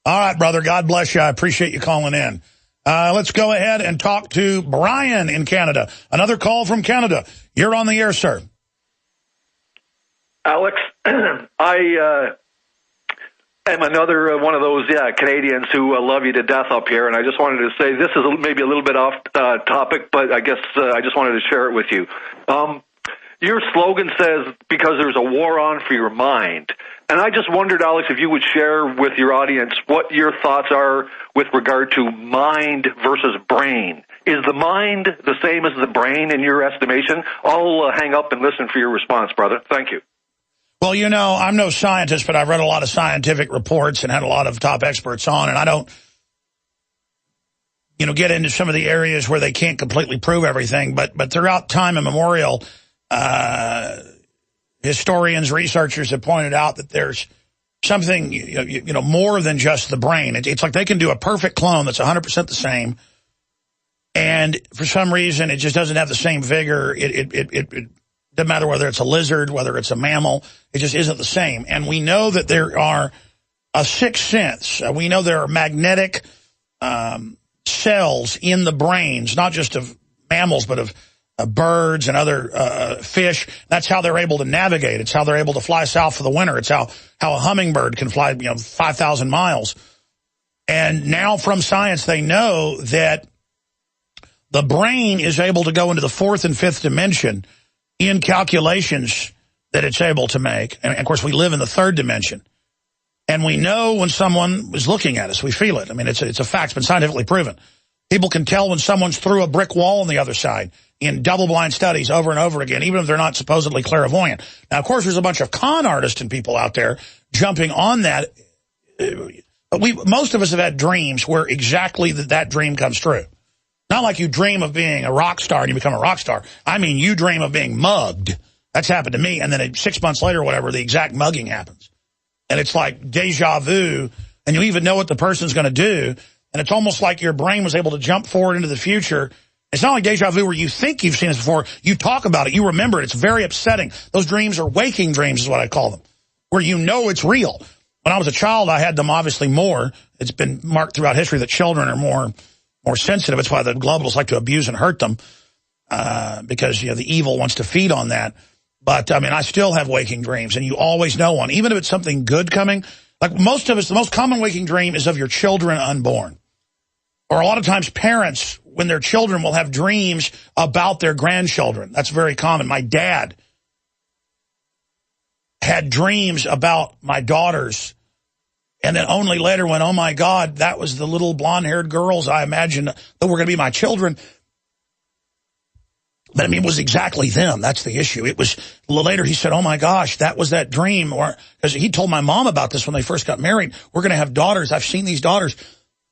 All right, brother. God bless you. I appreciate you calling in. Let's go ahead and talk to Brian in Canada. Another call from Canada. You're on the air, sir. Alex, I am another one of those Canadians who love you to death up here, and I just wanted to say this is maybe a little bit off topic, but I guess I just wanted to share it with you. Your slogan says, because there's a war on for your mind. And I just wondered, Alex, if you would share with your audience what your thoughts are with regard to mind versus brain. Is the mind the same as the brain in your estimation? I'll hang up and listen for your response, brother. Thank you. Well, you know, I'm no scientist, but I've read a lot of scientific reports and had a lot of top experts on, and I don't, get into some of the areas where they can't completely prove everything, but throughout time immemorial, historians, researchers have pointed out that there's something, more than just the brain. It's like they can do a perfect clone that's 100% the same, and for some reason it just doesn't have the same vigor. It doesn't matter whether it's a lizard, whether it's a mammal, it just isn't the same. And we know that there are a sixth sense. We know there are magnetic cells in the brains, not just of mammals, but of birds and other fish. That's how they're able to navigate. It's how they're able to fly south for the winter. It's how a hummingbird can fly 5,000 miles. And now from science, they know that the brain is able to go into the fourth and fifth dimension in calculations that it's able to make. And, of course, we live in the third dimension. And we know when someone is looking at us. We feel it. I mean, it's a fact. It's been scientifically proven. People can tell when someone's through a brick wall on the other side in double-blind studies over and over again, even if they're not supposedly clairvoyant. Now, of course, there's a bunch of con artists and people out there jumping on that. But most of us have had dreams where exactly that dream comes true. Not like you dream of being a rock star and you become a rock star. I mean, you dream of being mugged. That's happened to me. And then 6 months later or whatever, the exact mugging happens. And it's like deja vu, and you even know what the person's going to do. And it's almost like your brain was able to jump forward into the future. It's not like deja vu where you think you've seen this before. You talk about it. You remember it. It's very upsetting. Those dreams are waking dreams is what I call them, where you know it's real. When I was a child, I had them obviously more. It's been marked throughout history that children are more sensitive. It's why the globalists like to abuse and hurt them because the evil wants to feed on that. But, I mean, I still have waking dreams, and you always know one. Even if it's something good coming, like most of us, the most common waking dream is of your children unborn. Or a lot of times parents, when their children will have dreams about their grandchildren. That's very common. My dad had dreams about my daughters, and then only later went, oh, my God, that was the little blonde-haired girls I imagined that were going to be my children. But, I mean, it was exactly them. That's the issue. It was later he said, oh, my gosh, that was that dream. Or because he told my mom about this when they first got married. We're going to have daughters. I've seen these daughters.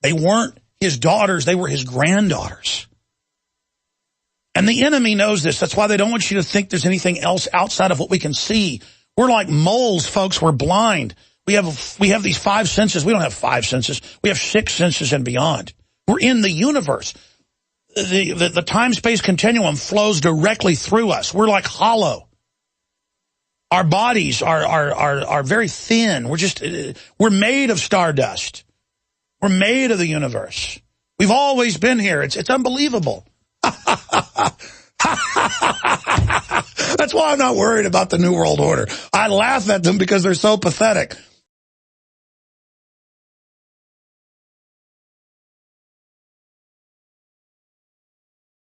They weren't his daughters. They were his granddaughters. And the enemy knows this. That's why they don't want you to think there's anything else outside of what we can see. We're like moles, folks. We're blind. We have these five senses. We don't have five senses. We have six senses and beyond. We're in the universe. The time-space continuum flows directly through us. We're like hollow. Our bodies are very thin. We're made of stardust. We're made of the universe. We've always been here. It's unbelievable. That's why I'm not worried about the New World Order. I laugh at them because they're so pathetic.